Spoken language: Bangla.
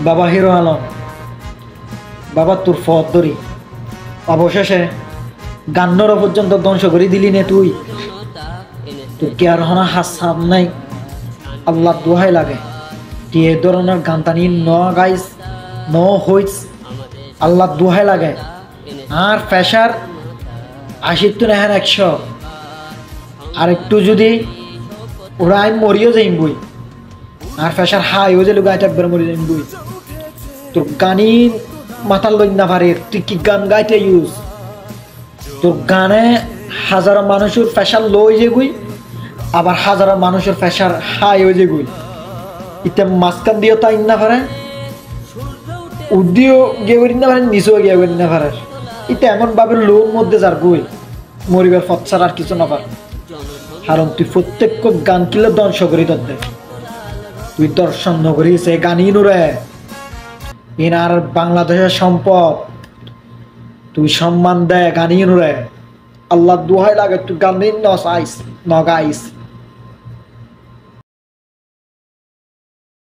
বাবা হিরো আলম, বাবা তোর ফদ ধরি অবশেষে গান্নর পর্যন্ত ধ্বংস করে দিলি নে তুই। তোর কি আর হনা হাসাব নাই? আল্লাহ দোহাই লাগে তুই এ ধরনের গান টানি ন গাইস ন হইস। আল্লাহ দোহাই লাগে আর প্রেশার 80 তো নেহেন 100, আর একটু যদি ওরা আমি মরিও যাইম বই, আর প্রেশার হাই হয়ে যাইলে গাইতে একবার মরি যাইম বই। তোর গানি মাথার লই না পারে, তুই কি গান গাইতে ইউজ? তোর গানে হাজারো মানুষের প্রেশার লো হয়ে যে গুই, আবার হাজারো মানুষের প্রেশার হাই হয়ে যে গুই। ইতে মাঝখান দিয়েও তাই না পারে, উদ্দিও গিয়ে করি না পারে, নিচেও গিয়ে করি না পারে। ইতে এমন ভাবে লোর মধ্যে যার গুই মরিবার পথ ছাড়া আর কিছু না পারে। কারণ তুই প্রত্যেক গান কিলে ধ্বংস করি তোর দে, তুই দর্শন নগরী সে গানই নুরে ইনার বাংলাদেশের সম্পদ তুই সম্মান দে গানই নুরে। আল্লাহ দোহাই লাগে তুই গান দিন ন গাইস।